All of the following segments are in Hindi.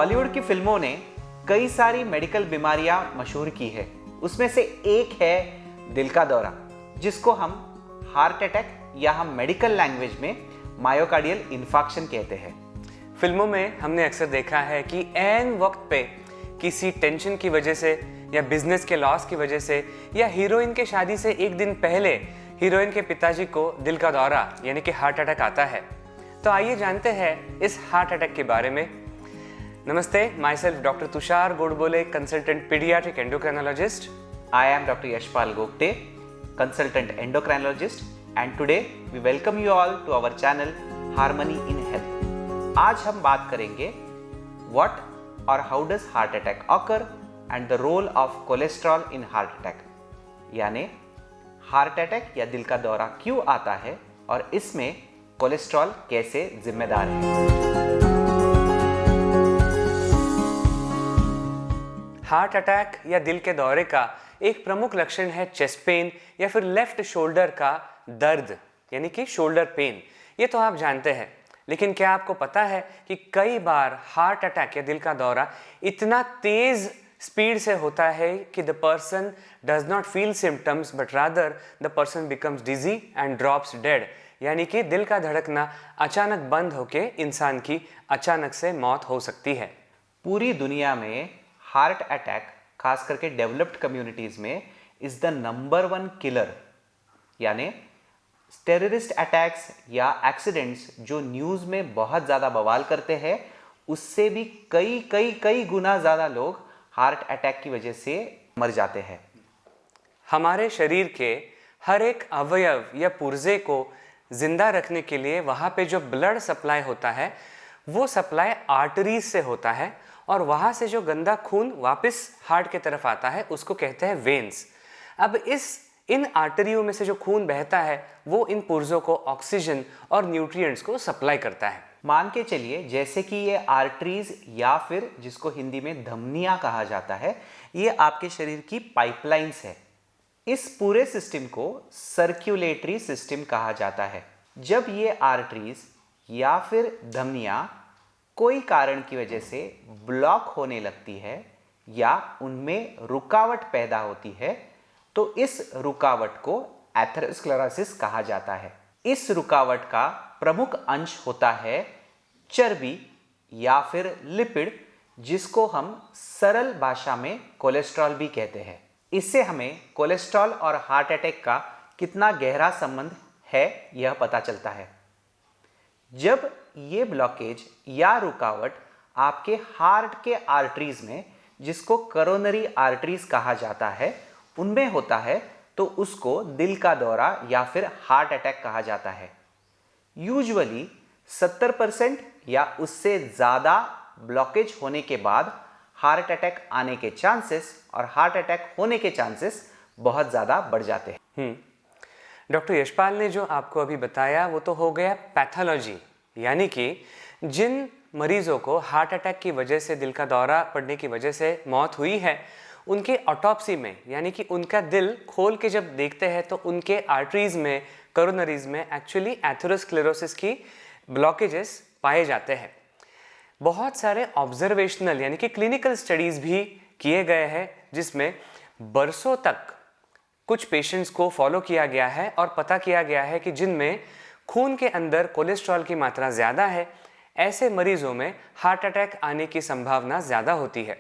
बॉलीवुड की फिल्मों ने कई सारी मेडिकल बीमारियां मशहूर की है। उसमें से एक है दिल का दौरा, जिसको हम हार्ट अटैक या हम मेडिकल लैंग्वेज में मायोकार्डियल इन्फार्क्शन कहते हैं। फिल्मों में हमने अक्सर देखा है कि ऐन वक्त पे किसी टेंशन की वजह से या बिजनेस के लॉस की वजह से या हीरोइन के शादी से एक दिन पहले हीरोइन के पिताजी को दिल का दौरा यानी कि हार्ट अटैक आता है। तो आइए जानते हैं इस हार्ट अटैक के बारे में। नमस्ते, my self doctor Tushar Godbole, consultant paediatric endocrinologist. I am Dr. Yashpal Gogte, consultant endocrinologist, and today we welcome you all to our channel Harmony in Health. आज हम बात करेंगे what or how does heart attack occur and the role of cholesterol in heart attack, यानी हार्ट अटैक या दिल का दौरा क्यों आता है और इसमें कोलेस्ट्रॉल कैसे जिम्मेदार है। हार्ट अटैक या दिल के दौरे का एक प्रमुख लक्षण है चेस्ट पेन या फिर लेफ्ट शोल्डर का दर्द यानी कि शोल्डर पेन। ये तो आप जानते हैं, लेकिन क्या आपको पता है कि कई बार हार्ट अटैक या दिल का दौरा इतना तेज स्पीड से होता है कि the person does not feel symptoms but rather the person becomes dizzy and drops dead, यानी कि दिल का धड़कना अचानक बंद होके इंसान की अचानक से मौत हो सकती है। पूरी दुनिया में हार्ट अटैक खास करके डेवलप्ड कम्युनिटीज में इज द नंबर 1 किलर, यानी टेररिस्ट अटैक्स या एक्सीडेंट्स जो न्यूज़ में बहुत ज़्यादा बवाल करते हैं, उससे भी कई कई कई गुना ज़्यादा लोग हार्ट अटैक की वजह से मर जाते हैं। हमारे शरीर के हर एक अवयव या पुर्जे को जिंदा रखने के लिए वहाँ पे जो ब्लड सप्लाई होता है वो सप्लाई आर्टरीज से होता है और वहाँ से जो गंदा खून वापस हार्ट की तरफ आता है उसको कहते हैं वेन्स। अब इन आर्टरियों में से जो खून बहता है वो इन पुर्जों को ऑक्सीजन और न्यूट्रिएंट्स को सप्लाई करता है। मान के चलिए जैसे कि ये आर्टरीज या फिर जिसको हिंदी में धमनियां कहा जाता है, ये आपके शरीर की पाइपलाइंस है। इस पूरे सिस्टम को सर्कुलेटरी सिस्टम कहा जाता है। जब ये आर्टरीज या फिर धमनियां कोई कारण की वजह से ब्लॉक होने लगती है या उनमें रुकावट पैदा होती है तो इस रुकावट को एथेरोस्क्लेरोसिस कहा जाता है। इस रुकावट का प्रमुख अंश होता है चर्बी या फिर लिपिड, जिसको हम सरल भाषा में कोलेस्ट्रॉल भी कहते हैं। इससे हमें कोलेस्ट्रॉल और हार्ट अटैक का कितना गहरा संबंध है यह पता चलता है। जब ये ब्लॉकेज या रुकावट आपके हार्ट के आर्टरीज में, जिसको करोनरी आर्टरीज कहा जाता है, उनमें होता है तो उसको दिल का दौरा या फिर हार्ट अटैक कहा जाता है। यूजुअली 70% या उससे ज़्यादा ब्लॉकेज होने के बाद हार्ट अटैक आने के चांसेस और हार्ट अटैक होने के चांसेस बहुत ज़्यादा बढ़ जाते हैं। डॉक्टर यशपाल ने जो आपको अभी बताया वो तो हो गया पैथोलॉजी, यानी कि जिन मरीजों को हार्ट अटैक की वजह से दिल का दौरा पड़ने की वजह से मौत हुई है, उनके ऑटोप्सी में यानी कि उनका दिल खोल के जब देखते हैं तो उनके आर्टरीज में, करोनरीज में एक्चुअली एथेरोस्क्लेरोसिस की ब्लॉकेजेस पाए जाते हैं। बहुत सारे ऑब्जर्वेशनल यानी कि क्लिनिकल स्टडीज़ भी किए गए हैं जिसमें बरसों तक कुछ पेशेंट्स को फॉलो किया गया है और पता किया गया है कि जिनमें खून के अंदर कोलेस्ट्रॉल की मात्रा ज़्यादा है, ऐसे मरीजों में हार्ट अटैक आने की संभावना ज़्यादा होती है।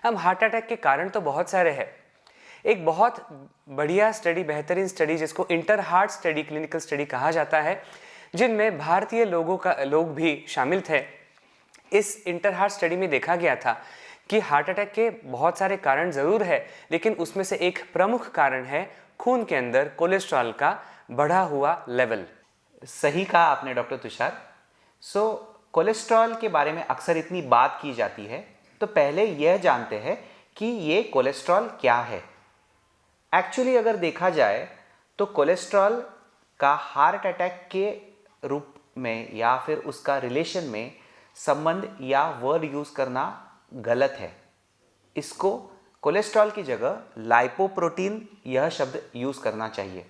अब हार्ट अटैक के कारण तो बहुत सारे हैं। एक बहुत बढ़िया स्टडी, बेहतरीन स्टडी जिसको inter heart study, clinical study कहा जाता है, जिनमें भारतीय लोग भी शामिल थे। इस इंटर हार्ट स्टडी में देखा गया था कि हार्ट अटैक के बहुत सारे कारण ज़रूर है, लेकिन उसमें से एक प्रमुख कारण है खून के अंदर कोलेस्ट्रॉल का बढ़ा हुआ लेवल। सही कहा आपने डॉक्टर तुषार। कोलेस्ट्रॉल के बारे में अक्सर इतनी बात की जाती है, तो पहले यह जानते हैं कि ये कोलेस्ट्रॉल क्या है। एक्चुअली अगर देखा जाए तो कोलेस्ट्रॉल का हार्ट अटैक के रूप में या फिर उसका रिलेशन में संबंध या वर्ड यूज़ करना गलत है। इसको कोलेस्ट्रॉल की जगह लाइपोप्रोटीन यह शब्द यूज़ करना चाहिए।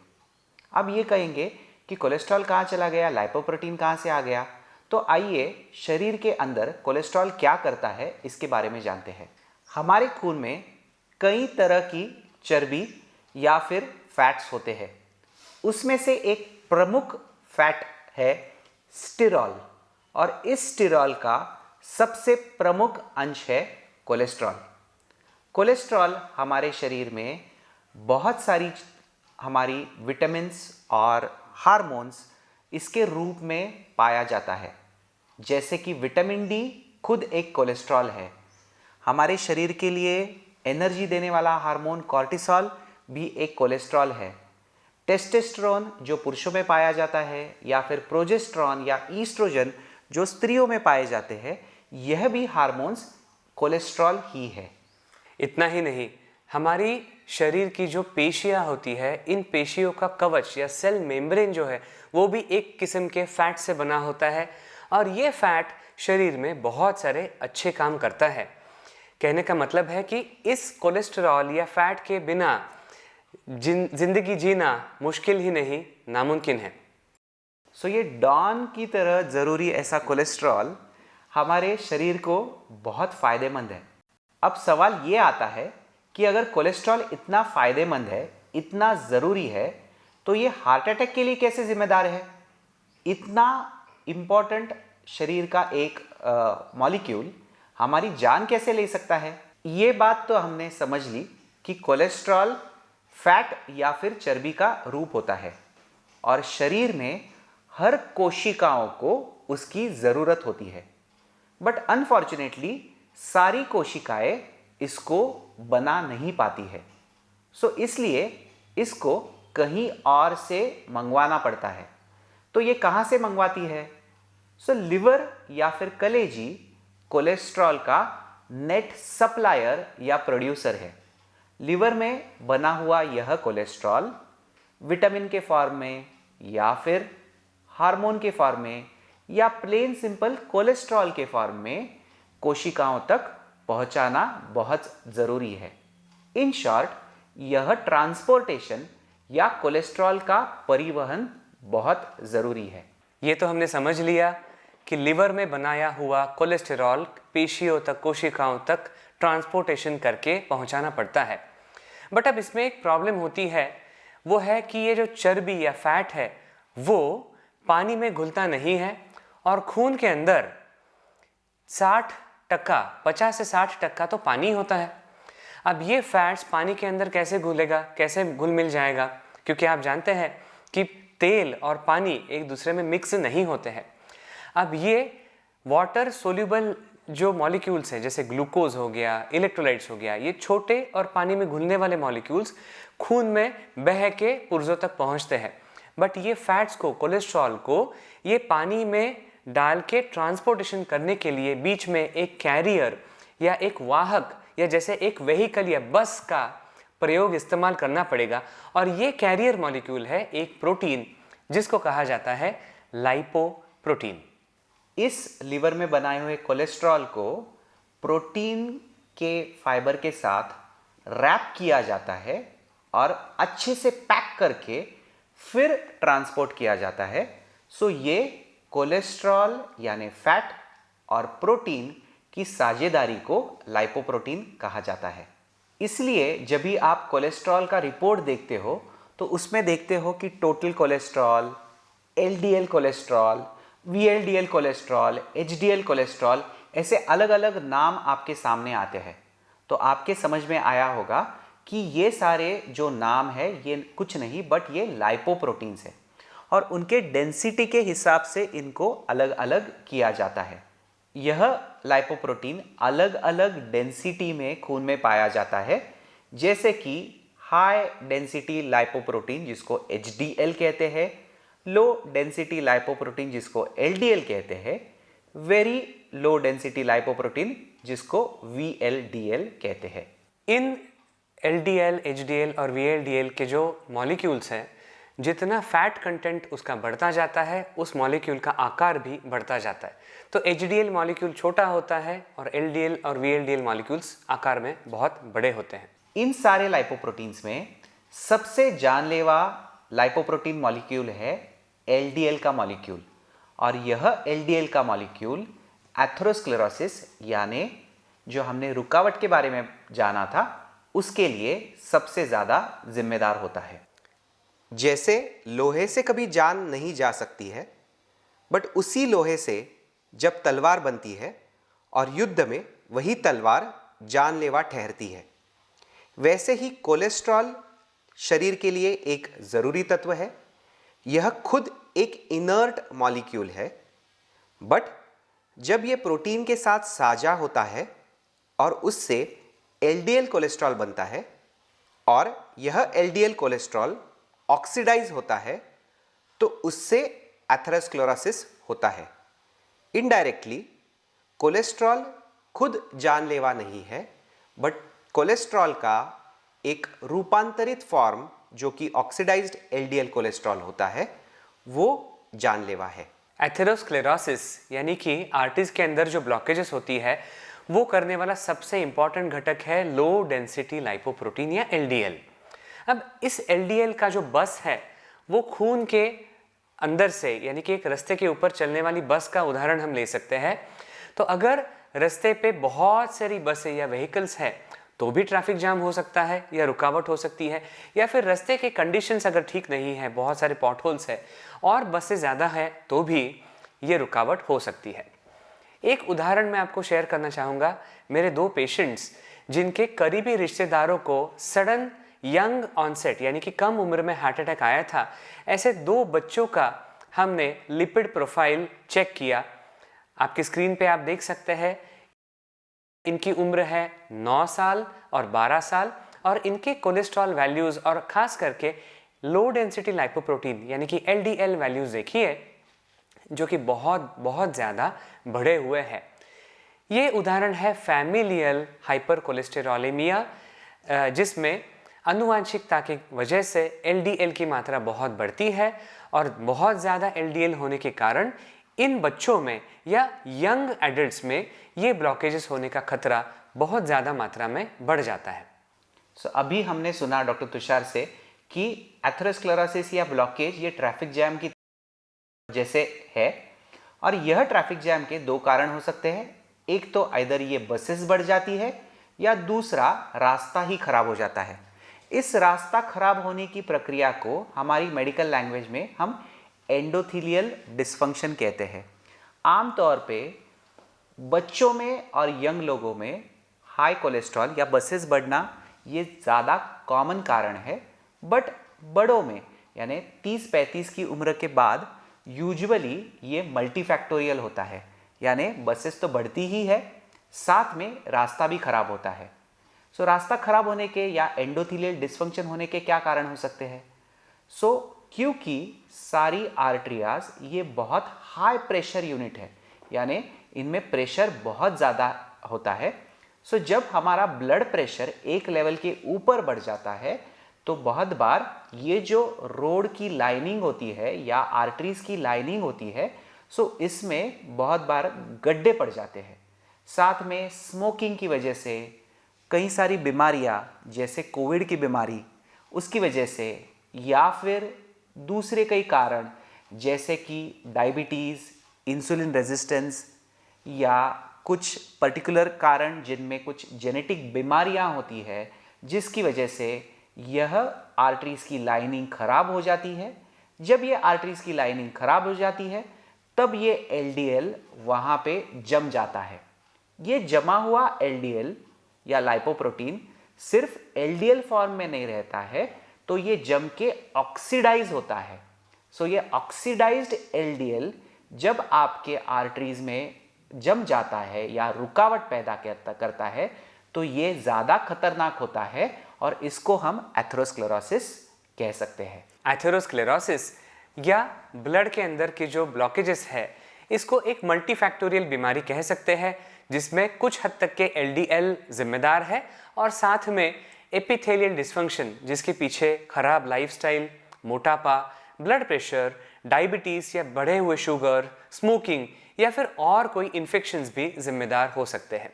अब ये कहेंगे कि कोलेस्ट्रॉल कहाँ चला गया, लाइपोप्रोटीन कहाँ से आ गया, तो आइए शरीर के अंदर कोलेस्ट्रॉल क्या करता है इसके बारे में जानते हैं। हमारे खून में कई तरह की चर्बी या फिर फैट्स होते हैं। उसमें से एक प्रमुख फैट है स्टिरॉल, और इस स्टिरॉल का सबसे प्रमुख अंश है कोलेस्ट्रॉल। कोलेस्ट्रॉल हमारे शरीर में बहुत सारी हमारी विटामिन्स और हार्मोन्स इसके रूप में पाया जाता है। जैसे कि विटामिन डी खुद एक कोलेस्ट्रॉल है। हमारे शरीर के लिए एनर्जी देने वाला हार्मोन कॉर्टिसोल भी एक कोलेस्ट्रॉल है। टेस्टोस्टेरोन जो पुरुषों में पाया जाता है, या फिर प्रोजेस्टेरॉन या ईस्ट्रोजन जो स्त्रियों में पाए जाते हैं, यह भी हार्मोन्स कोलेस्ट्रॉल ही है। इतना ही नहीं, हमारी शरीर की जो पेशियां होती है, इन पेशियों का कवच या सेल मेम्ब्रेन जो है वो भी एक किस्म के फैट से बना होता है, और ये फैट शरीर में बहुत सारे अच्छे काम करता है। कहने का मतलब है कि इस कोलेस्ट्रॉल या फैट के बिना जिंदगी जीना मुश्किल ही नहीं, नामुमकिन है। सो ये डॉन की तरह ज़रूरी ऐसा कोलेस्ट्रॉल हमारे शरीर को बहुत फ़ायदेमंद है। अब सवाल ये आता है कि अगर कोलेस्ट्रॉल इतना फ़ायदेमंद है, इतना ज़रूरी है, तो ये हार्ट अटैक के लिए कैसे जिम्मेदार है? इतना इम्पॉर्टेंट शरीर का एक मॉलिक्यूल हमारी जान कैसे ले सकता है? ये बात तो हमने समझ ली कि कोलेस्ट्रॉल फैट या फिर चर्बी का रूप होता है, और शरीर में हर कोशिकाओं को उसकी ज़रूरत होती है। बट अनफॉर्चुनेटली सारी कोशिकाएं इसको बना नहीं पाती है। सो इसलिए इसको कहीं और से मंगवाना पड़ता है। तो ये कहाँ से मंगवाती है? सो लिवर या फिर कलेजी कोलेस्ट्रॉल का नेट सप्लायर या प्रोड्यूसर है। लिवर में बना हुआ यह कोलेस्ट्रॉल विटामिन के फॉर्म में, या फिर हार्मोन के फॉर्म में, या प्लेन सिंपल कोलेस्ट्रॉल के फॉर्म में कोशिकाओं तक पहुंचाना बहुत ज़रूरी है। इन शॉर्ट, यह ट्रांसपोर्टेशन या कोलेस्ट्रॉल का परिवहन बहुत ज़रूरी है। ये तो हमने समझ लिया कि लिवर में बनाया हुआ कोलेस्टेरॉल पेशियों तक, कोशिकाओं तक ट्रांसपोर्टेशन करके पहुंचाना पड़ता है। बट अब इसमें एक प्रॉब्लम होती है, वो है कि ये जो चर्बी या फैट है वो पानी में घुलता नहीं है, और खून के अंदर 50 से 60% तो पानी होता है। अब ये फैट्स पानी के अंदर कैसे घुलेगा, कैसे घुल मिल जाएगा? क्योंकि आप जानते हैं कि तेल और पानी एक दूसरे में मिक्स नहीं होते हैं। अब ये वाटर सोल्यूबल जो मॉलिक्यूल्स हैं, जैसे ग्लूकोज हो गया, इलेक्ट्रोलाइट्स हो गया, ये छोटे और पानी में घुलने वाले मॉलिक्यूल्स खून में बह के पुर्जों तक पहुंचते हैं। बट ये फैट्स को, कोलेस्ट्रॉल को, ये पानी में डाल के ट्रांसपोर्टेशन करने के लिए बीच में एक कैरियर या एक वाहक या जैसे एक व्हीकल या बस का प्रयोग इस्तेमाल करना पड़ेगा। और ये कैरियर मॉलिक्यूल है एक प्रोटीन जिसको कहा जाता है लाइपोप्रोटीन। इस लिवर में बनाए हुए कोलेस्ट्रॉल को प्रोटीन के फाइबर के साथ रैप किया जाता है और अच्छे से पैक करके फिर ट्रांसपोर्ट किया जाता है। सो ये कोलेस्ट्रॉल यानी फैट और प्रोटीन की साझेदारी को लाइपोप्रोटीन कहा जाता है। इसलिए जब भी आप कोलेस्ट्रॉल का रिपोर्ट देखते हो तो उसमें देखते हो कि total cholesterol, LDL cholesterol, VLDL cholesterol, HDL cholesterol, ऐसे अलग अलग नाम आपके सामने आते हैं। तो आपके समझ में आया होगा कि ये सारे जो नाम है ये कुछ नहीं बट ये लाइपोप्रोटीन्स है, और उनके डेंसिटी के हिसाब से इनको अलग अलग किया जाता है। यह लाइपोप्रोटीन अलग अलग डेंसिटी में खून में पाया जाता है, जैसे कि हाई डेंसिटी लाइपोप्रोटीन जिसको एचडीएल कहते हैं, लो डेंसिटी लाइपोप्रोटीन जिसको एलडीएल कहते हैं, वेरी लो डेंसिटी लाइपोप्रोटीन जिसको वीएलडीएल कहते हैं। इन एलडीएल, एचडीएल और वीएलडीएल के जो मॉलिक्यूल्स हैं, जितना फैट कंटेंट उसका बढ़ता जाता है उस मॉलिक्यूल का आकार भी बढ़ता जाता है। तो एचडीएल मॉलिक्यूल छोटा होता है और एलडीएल और वीएलडीएल मॉलिक्यूल्स आकार में बहुत बड़े होते हैं। इन सारे लाइपोप्रोटीन्स में सबसे जानलेवा लाइपोप्रोटीन मॉलिक्यूल है एलडीएल का मॉलिक्यूल, और यह एलडीएल का मॉलिक्यूल एथेरोस्क्लेरोसिस यानी जो हमने रुकावट के बारे में जाना था उसके लिए सबसे ज़्यादा जिम्मेदार होता है। जैसे लोहे से कभी जान नहीं जा सकती है, बट उसी लोहे से जब तलवार बनती है और युद्ध में वही तलवार जानलेवा ठहरती है, वैसे ही कोलेस्ट्रॉल शरीर के लिए एक ज़रूरी तत्व है। यह खुद एक इनर्ट मॉलिक्यूल है, बट जब यह प्रोटीन के साथ साझा होता है और उससे एलडीएल कोलेस्ट्रॉल बनता है और यह एलडीएल कोलेस्ट्रॉल ऑक्सीडाइज होता है, तो उससे एथेरोस्क्लेरोसिस होता है। इनडायरेक्टली कोलेस्ट्रॉल खुद जानलेवा नहीं है, बट कोलेस्ट्रॉल का एक रूपांतरित फॉर्म जो कि ऑक्सीडाइज्ड एलडीएल कोलेस्ट्रॉल होता है वो जानलेवा है। एथेरोस्क्लेरोसिस यानी कि आर्टरीज के अंदर जो ब्लॉकेजेस होती है वो करने वाला सबसे इंपॉर्टेंट घटक है लो डेंसिटी लाइपोप्रोटीन या एलडीएल। अब इस एलडीएल का जो बस है वो खून के अंदर से यानी कि एक रास्ते के ऊपर चलने वाली बस का उदाहरण हम ले सकते हैं। तो अगर रास्ते पे बहुत सारी बसें या व्हीकल्स है तो भी ट्रैफिक जाम हो सकता है या रुकावट हो सकती है, या फिर रास्ते के कंडीशंस अगर ठीक नहीं है, बहुत सारे पॉटहोल्स है और बसें ज़्यादा है तो भी ये रुकावट हो सकती है। एक उदाहरण मैं आपको शेयर करना चाहूँगा। मेरे 2 पेशेंट्स जिनके करीबी रिश्तेदारों को सडन यंग ऑनसेट यानी कि कम उम्र में हार्ट अटैक आया था, ऐसे 2 बच्चों का हमने लिपिड प्रोफाइल चेक किया। आपकी स्क्रीन पे आप देख सकते हैं इनकी उम्र है 9 साल और 12 साल और इनके कोलेस्ट्रॉल वैल्यूज़ और ख़ास करके लो डेंसिटी लाइपोप्रोटीन यानी कि एलडीएल वैल्यूज़ देखिए जो कि बहुत बहुत ज़्यादा बढ़े हुए हैं। ये उदाहरण है फैमिलियल हाइपर कोलेस्टेरोलेमिया, जिसमें आनुवांशिकता की वजह से एलडीएल की मात्रा बहुत बढ़ती है और बहुत ज़्यादा एलडीएल होने के कारण इन बच्चों में या यंग एडल्ट्स में ये ब्लॉकेजेस होने का खतरा बहुत ज़्यादा मात्रा में बढ़ जाता है। अभी हमने सुना डॉक्टर तुषार से कि एथेरोस्क्लेरोसिस या ब्लॉकेज ये ट्रैफिक जैम की जैसे है और यह ट्रैफिक जैम के 2 कारण हो सकते हैं। एक तो आइदर ये बसेस बढ़ जाती है या दूसरा रास्ता ही खराब हो जाता है। इस रास्ता खराब होने की प्रक्रिया को हमारी मेडिकल लैंग्वेज में हम एंडोथीलियल डिस्फंक्शन कहते हैं। आमतौर पे बच्चों में और यंग लोगों में हाई कोलेस्ट्रॉल या बसेस बढ़ना ये ज़्यादा कॉमन कारण है, बट बड़ों में यानी 30-35 की उम्र के बाद यूजुअली ये मल्टीफैक्टोरियल होता है, यानी बसेस तो बढ़ती ही है साथ में रास्ता भी खराब होता है। रास्ता खराब होने के या एंडोथीलियल डिस्फंक्शन होने के क्या कारण हो सकते हैं? क्योंकि सारी आर्टरियाज ये बहुत हाई प्रेशर यूनिट है, यानी इनमें प्रेशर बहुत ज़्यादा होता है। जब हमारा ब्लड प्रेशर एक लेवल के ऊपर बढ़ जाता है तो बहुत बार ये जो रोड की लाइनिंग होती है या आर्टरीज की लाइनिंग होती है इसमें बहुत बार गड्ढे पड़ जाते हैं। साथ में स्मोकिंग की वजह से कई सारी बीमारियां जैसे कोविड की बीमारी उसकी वजह से या फिर दूसरे कई कारण जैसे कि डायबिटीज़, इंसुलिन रेजिस्टेंस या कुछ पर्टिकुलर कारण जिनमें कुछ जेनेटिक बीमारियां होती है जिसकी वजह से यह आर्टरीज की लाइनिंग खराब हो जाती है। जब ये आर्टरीज की लाइनिंग खराब हो जाती है तब ये एलडीएल वहाँ पे जम जाता है। ये जमा हुआ एलडीएल या लाइपोप्रोटीन सिर्फ एलडीएल फॉर्म में नहीं रहता है, तो ये जम के ऑक्सीडाइज होता है। ये ऑक्सीडाइज्ड एलडीएल जब आपके आर्टरीज में जम जाता है या रुकावट पैदा करता है तो ये ज़्यादा खतरनाक होता है और इसको हम एथेरोस्क्लेरोसिस कह सकते हैं। एथेरोस्क्लेरोसिस या ब्लड के अंदर की जो ब्लॉकेजेस है इसको एक मल्टीफैक्टोरियल बीमारी कह सकते हैं, जिसमें कुछ हद तक के एलडीएल जिम्मेदार है और साथ में एपिथेलियल डिस्फंक्शन जिसके पीछे खराब लाइफस्टाइल, मोटापा, ब्लड प्रेशर, डायबिटीज़ या बढ़े हुए शुगर, स्मोकिंग या फिर और कोई इन्फेक्शंस भी जिम्मेदार हो सकते हैं।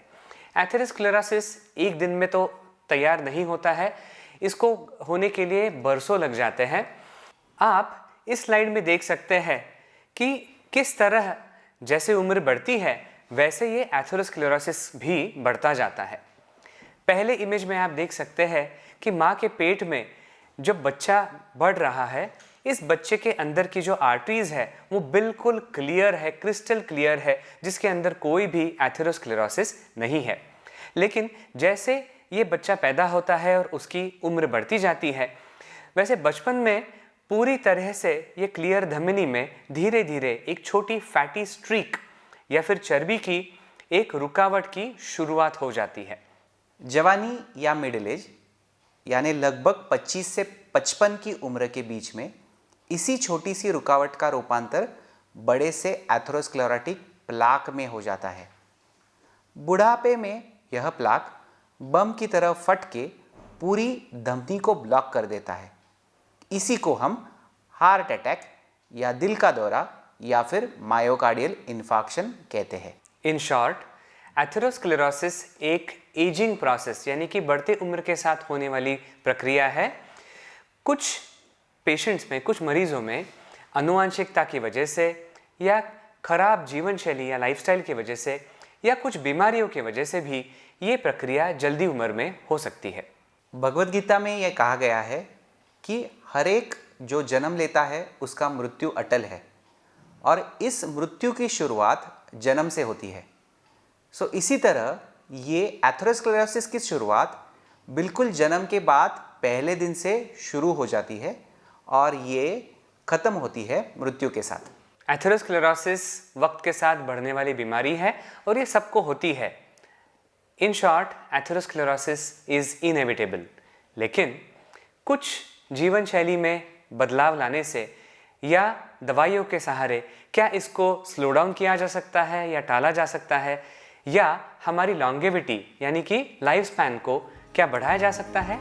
एथेरोस्क्लेरोसिस एक दिन में तो तैयार नहीं होता है, इसको होने के लिए बरसों लग जाते हैं। आप इस स्लाइड में देख सकते हैं कि किस तरह जैसे उम्र बढ़ती है वैसे ये एथेरोस्क्लेरोसिस भी बढ़ता जाता है। पहले इमेज में आप देख सकते हैं कि माँ के पेट में जब बच्चा बढ़ रहा है, इस बच्चे के अंदर की जो आर्टरीज है वो बिल्कुल क्लियर है, क्रिस्टल क्लियर है, जिसके अंदर कोई भी एथेरोस्क्लेरोसिस नहीं है। लेकिन जैसे ये बच्चा पैदा होता है और उसकी उम्र बढ़ती जाती है, वैसे बचपन में पूरी तरह से ये क्लियर धमनी में धीरे धीरे एक छोटी फैटी स्ट्रीक या फिर चर्बी की एक रुकावट की शुरुआत हो जाती है। जवानी या मिडिल एज यानी लगभग 25 से 55 की उम्र के बीच में इसी छोटी सी रुकावट का रूपांतर बड़े से एथेरोस्क्लेरोटिक प्लाक में हो जाता है। बुढ़ापे में यह प्लाक बम की तरह फट के पूरी धमनी को ब्लॉक कर देता है। इसी को हम हार्ट अटैक या दिल का दौरा या फिर मायोकार्डियल इन्फार्क्शन कहते हैं। इन शॉर्ट, एथेरोस्क्लेरोसिस एक एजिंग प्रोसेस यानी कि बढ़ते उम्र के साथ होने वाली प्रक्रिया है। कुछ पेशेंट्स में, कुछ मरीजों में आनुवंशिकता की वजह से या खराब जीवन शैली या लाइफस्टाइल की वजह से या कुछ बीमारियों की वजह से भी ये प्रक्रिया जल्दी उम्र में हो सकती है। भगवद गीता में यह कहा गया है कि हर एक जो जन्म लेता है उसका मृत्यु अटल है और इस मृत्यु की शुरुआत जन्म से होती है। सो इसी तरह ये एथेरोस्क्लेरोसिस की शुरुआत बिल्कुल जन्म के बाद पहले दिन से शुरू हो जाती है और ये खत्म होती है मृत्यु के साथ। एथेरोस्क्लेरोसिस वक्त के साथ बढ़ने वाली बीमारी है और ये सबको होती है। In short, atherosclerosis is inevitable, लेकिन कुछ जीवन शैली में बदलाव लाने से या दवाइयों के सहारे क्या इसको स्लो डाउन किया जा सकता है या टाला जा सकता है, या हमारी लॉन्गेविटी यानी कि लाइफ स्पैन को क्या बढ़ाया जा सकता है।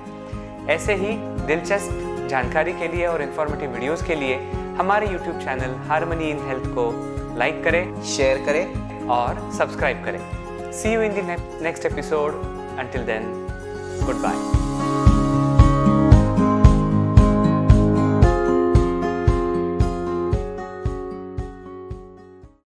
ऐसे ही दिलचस्प जानकारी के लिए और इन्फॉर्मेटिव वीडियोस के लिए हमारे YouTube channel harmony in health को लाइक करें, शेयर करें और सब्सक्राइब करें। See you in the next episode. Until then, goodbye.